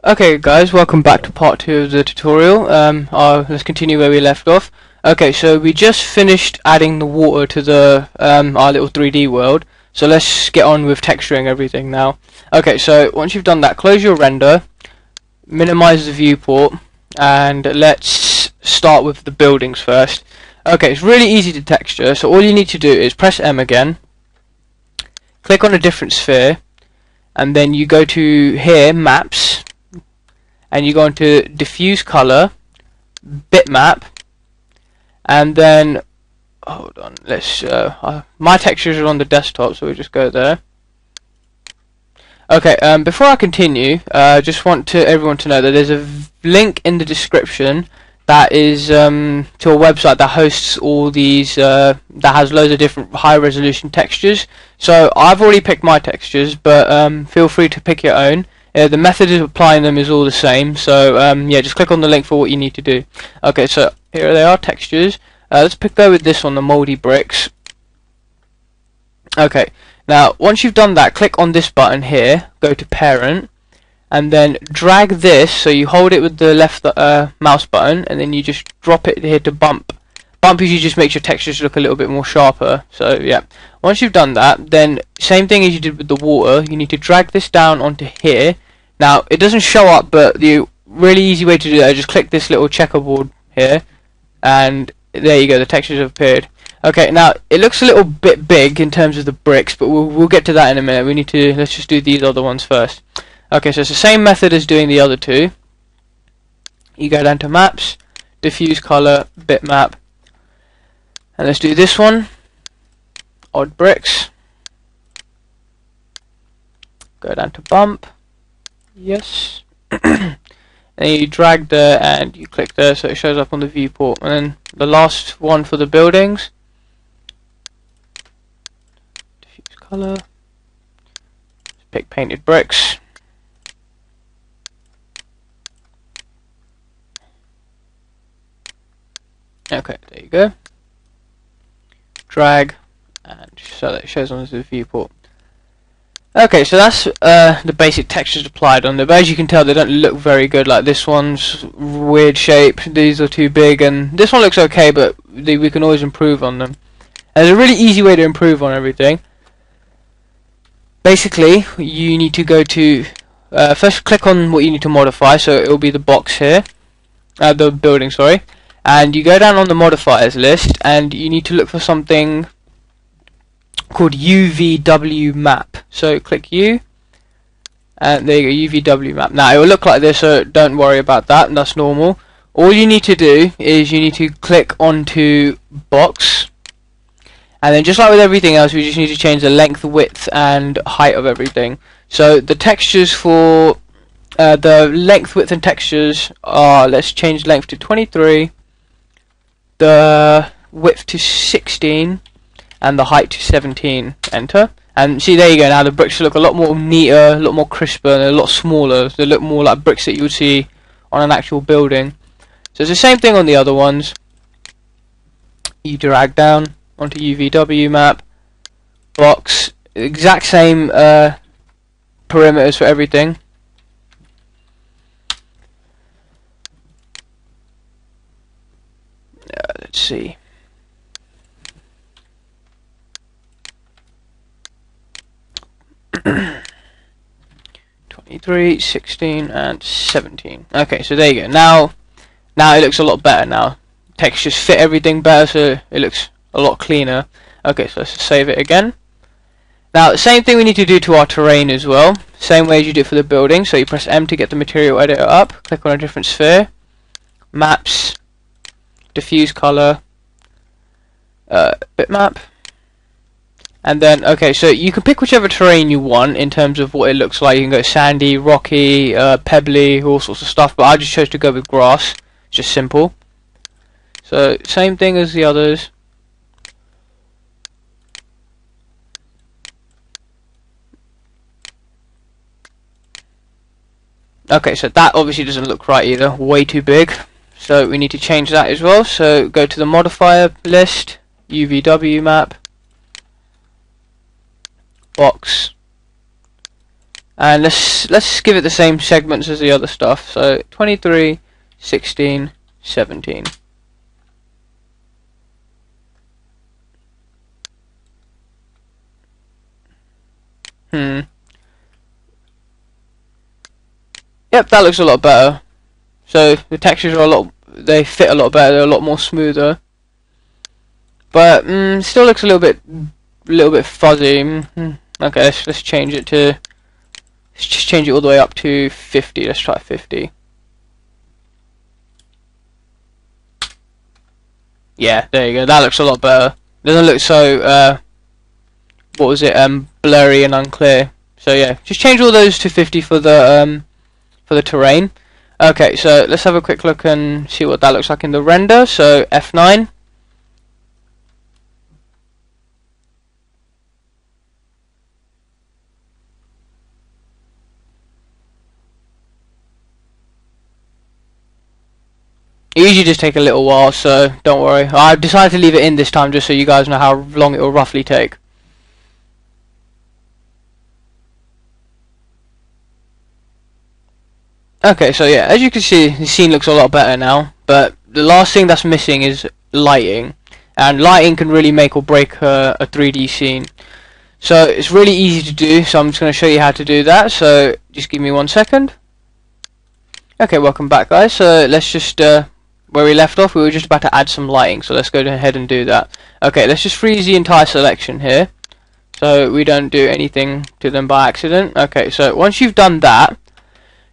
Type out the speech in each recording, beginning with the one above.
Okay guys, welcome back to part 2 of the tutorial. Let's continue where we left off. Okay, so we just finished adding the water to the our little 3D world. So let's get on with texturing everything now. Okay, so once you've done that, close your render, minimize the viewport, and let's start with the buildings first. Okay, it's really easy to texture, so all you need to do is press M again, click on a different sphere, and then you go to here, Maps, and you go into diffuse color, bitmap, and then hold on, let's my textures are on the desktop, so we just go there. Okay, before I continue, just want everyone to know that there's a link in the description that is to a website that hosts all these that has loads of different high resolution textures. So I've already picked my textures, but feel free to pick your own. The method of applying them is all the same, so yeah, just click on the link for what you need to do. Okay, so here they are, textures. Let's go with this one, the moldy bricks. Okay, now once you've done that, click on this button here, go to parent, and then drag this, so you hold it with the left mouse button, and then you just drop it here to bump. Bump usually just makes your textures look a little bit more sharper, so yeah. Once you've done that, then same thing as you did with the water, you need to drag this down onto here. Now, it doesn't show up, but the really easy way to do that is just click this little checkerboard here, and there you go, the textures have appeared. Okay, now, it looks a little bit big in terms of the bricks, but we'll get to that in a minute. Let's just do these other ones first. Okay, so it's the same method as doing the other two. You go down to Maps, Diffuse Color, Bitmap, and let's do this one, Odd Bricks. Go down to Bump, yes, and you drag there and you click there so it shows up on the viewport. And then the last one for the buildings, Diffuse Color, pick Painted Bricks. Okay, there you go. Drag, and so that it shows on the viewport. Okay, so that's the basic textures applied on there, but as you can tell they don't look very good. Like this one's weird shape, these are too big, and this one looks okay, but we can always improve on them. And there's a really easy way to improve on everything. Basically, you need to go to first click on what you need to modify, so it will be the box here, the building, sorry. And you go down on the modifiers list, and you need to look for something called UVW map. So click U, and there you go, UVW map. Now it will look like this, so don't worry about that, that's normal. All you need to do is you need to click onto box, and then just like with everything else, we just need to change the length, width, and height of everything. So the textures for the length, width, and textures are, let's change length to 23, the width to 16, and the height to 17. Enter. And see, there you go. Now the bricks look a lot more neater, a lot more crisper, and a lot smaller. They look more like bricks that you would see on an actual building. So it's the same thing on the other ones. You drag down onto UVW map, box, exact same parameters for everything. Let's see. (23, 16, and 17). Okay, so there you go. Now it looks a lot better. Now textures fit everything better, so it looks a lot cleaner. Okay, so let's save it again. Now the same thing we need to do to our terrain as well. Same way as you do for the building. So you press M to get the material editor up. Click on a different sphere. Maps, diffuse color, bitmap, and then okay, so you can pick whichever terrain you want in terms of what it looks like. You can go sandy, rocky, pebbly, all sorts of stuff, but I just chose to go with grass. It's just simple. So same thing as the others. Okay, so that obviously doesn't look right either, way too big. So we need to change that as well. So go to the modifier list, UVW map, box, And let's give it the same segments as the other stuff. So 23, 16, 17. Yep, that looks a lot better. So the textures are they fit a lot better. They're a lot more smoother. But still looks a little bit fuzzy. Okay, let's change it to. Let's just change it all the way up to 50. Let's try 50. Yeah, there you go. That looks a lot better. Doesn't look so what was it? Blurry and unclear. So yeah, just change all those to 50 for the terrain. Okay, so let's have a quick look and see what that looks like in the render. So F9. It usually just take a little while, so don't worry. I've decided to leave it in this time just so you guys know how long it will roughly take. Okay, so yeah, as you can see, the scene looks a lot better now, but the last thing that's missing is lighting, and lighting can really make or break a 3D scene. So it's really easy to do, so I'm just going to show you how to do that, so just give me 1 second. Okay, welcome back guys, so let's just, where we left off, we were just about to add some lighting, so let's go ahead and do that. Okay, let's just freeze the entire selection here, so we don't do anything to them by accident. Okay, so once you've done that,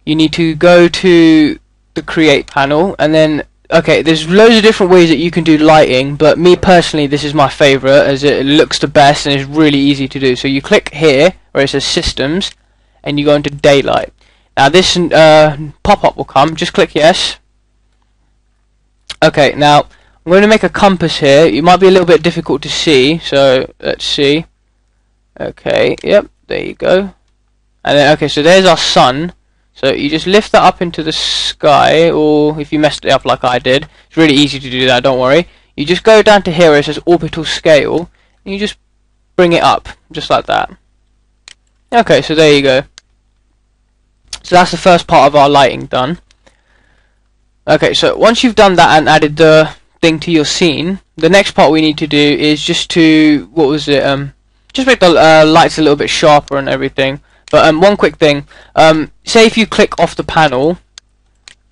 you need to go to the create panel, and then, okay, there's loads of different ways that you can do lighting, but me personally, this is my favorite, as it looks the best and it's really easy to do. So you click here, where it says systems, and you go into daylight. Now this pop-up will come, just click yes. Okay, now I'm going to make a compass here. It might be a little bit difficult to see, so let's see. Okay, yep, there you go. And then, okay, so there's our sun. So you just lift that up into the sky, or if you messed it up like I did, it's really easy to do that, don't worry. You just go down to here where it says orbital scale, and you just bring it up, just like that. Okay, so there you go. So that's the first part of our lighting done. Okay, so once you've done that and added the thing to your scene, the next part we need to do is just to, what was it, just make the lights a little bit sharper and everything. But one quick thing, say if you click off the panel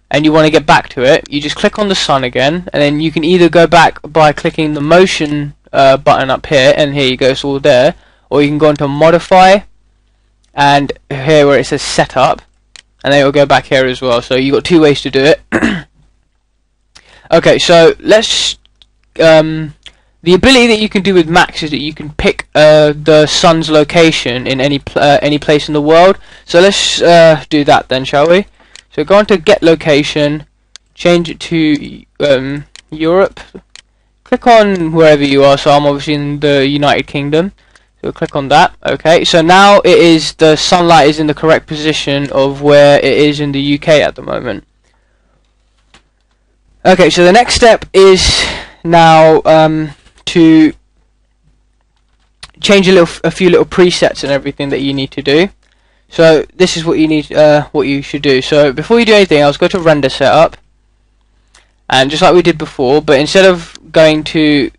and you want to get back to it, you just click on the sun again, and then you can either go back by clicking the motion button up here, and here you go, it's all there, or you can go into modify, and here where it says setup, and then it will go back here as well. So you've got two ways to do it. Okay, so let's the ability that you can do with Max is that you can pick the sun's location in any place in the world. So let's do that then, shall we? So go on to get location, change it to Europe, click on wherever you are. So I'm obviously in the United Kingdom, so click on that. Okay, so now it is, the sunlight is in the correct position of where it is in the UK at the moment. Okay, so the next step is now to change a few little presets and everything that you need to do. So this is what you need, what you should do. So before you do anything else, go to render setup, and just like we did before, but instead of going to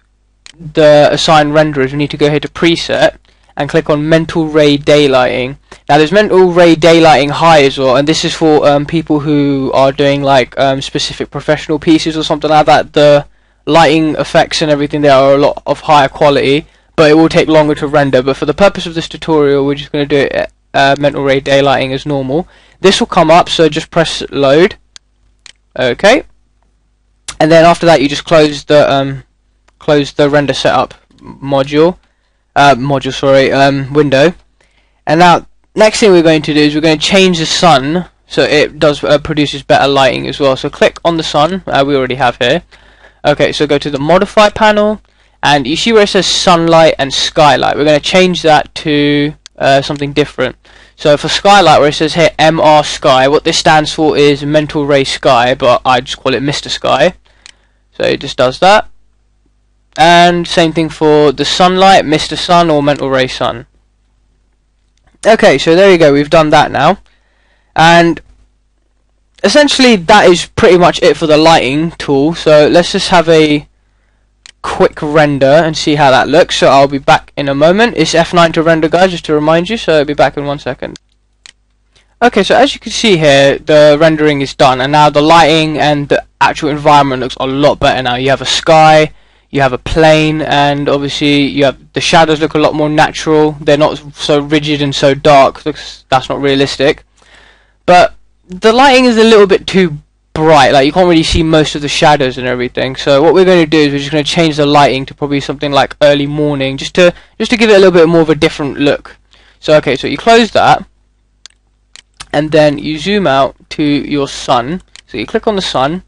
the assign renderers, we need to go here to preset and click on mental ray daylighting. Now there's mental ray daylighting high as well, and this is for people who are doing like specific professional pieces or something like that. The lighting effects and everything there are a lot of higher quality, but it will take longer to render. But for the purpose of this tutorial, we're just going to do it mental ray daylighting as normal. This will come up, so just press load. Okay, and then after that you just close the render setup window. And now next thing we're going to do is we're going to change the sun so it does produces better lighting as well. So click on the sun, we already have here. Okay, so go to the modify panel, and you see where it says sunlight and skylight. We're going to change that to something different. So for skylight, where it says here MR sky, what this stands for is mental ray sky, but I just call it Mr. Sky. So it just does that. And same thing for the sunlight, Mr. Sun or mental ray sun. Okay, so there you go, we've done that now, and essentially that is pretty much it for the lighting tool. So let's just have a quick render and see how that looks. So I'll be back in a moment. It's F9 to render, guys, just to remind you, so I'll be back in 1 second. Okay, so as you can see here, the rendering is done, and now the lighting and the actual environment looks a lot better now. You have a sky, you have a plane, and obviously you have the shadows look a lot more natural. They're not so rigid and so dark. That's not realistic. But the lighting is a little bit too bright, like you can't really see most of the shadows and everything. So what we're going to do is we're just going to change the lighting to probably something like early morning, just to give it a little bit more of a different look. So okay, so you close that, and then you zoom out to your sun. So you click on the sun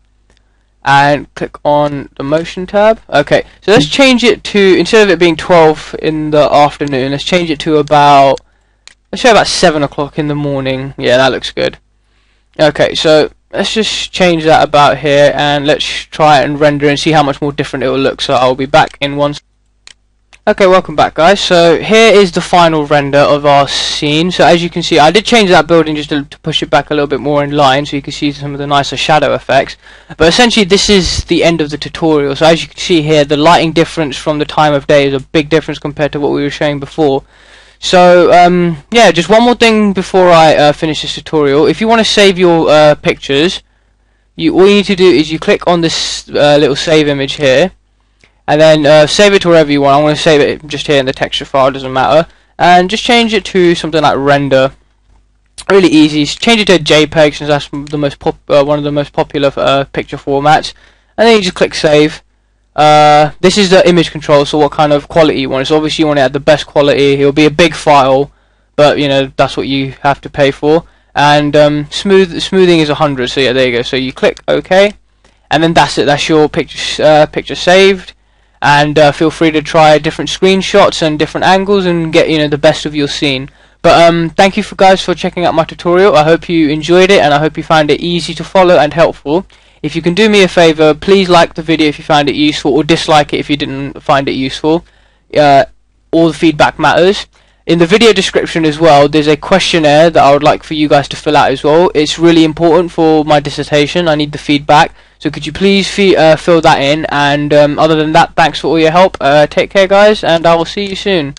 and click on the motion tab. Okay, so let's change it to, instead of it being 12 in the afternoon, let's change it to about, let's say about 7 o'clock in the morning. Yeah, that looks good. Okay, so let's just change that about here, and let's try and render and see how much more different it will look. So I'll be back in 1 second. Okay, welcome back, guys. So here is the final render of our scene. So as you can see, I did change that building just to push it back a little bit more in line, so you can see some of the nicer shadow effects. But essentially this is the end of the tutorial. So as you can see here, the lighting difference from the time of day is a big difference compared to what we were showing before. So yeah, just one more thing before I finish this tutorial. If you want to save your pictures, all you need to do is you click on this little save image here, and then save it to wherever you want. I'm going to save it just here in the texture file, doesn't matter, and just change it to something like render. Really easy. Change it to JPEG, since that's the most one of the most popular picture formats, and then you just click save. This is the image control, so what kind of quality you want. So obviously you want it at the best quality. It'll be a big file, but you know that's what you have to pay for. And smoothing is 100. So yeah, there you go. So you click OK, and then that's it. That's your picture saved. And feel free to try different screenshots and different angles and get the best of your scene. But thank you guys for checking out my tutorial. I hope you enjoyed it, and I hope you found it easy to follow and helpful. If you can do me a favor, please like the video if you found it useful, or dislike it if you didn't find it useful. All the feedback matters. In the video description as well, there's a questionnaire that I would like for you guys to fill out as well. It's really important for my dissertation. I need the feedback. So could you please fill that in, and other than that, thanks for all your help. Take care, guys, and I will see you soon.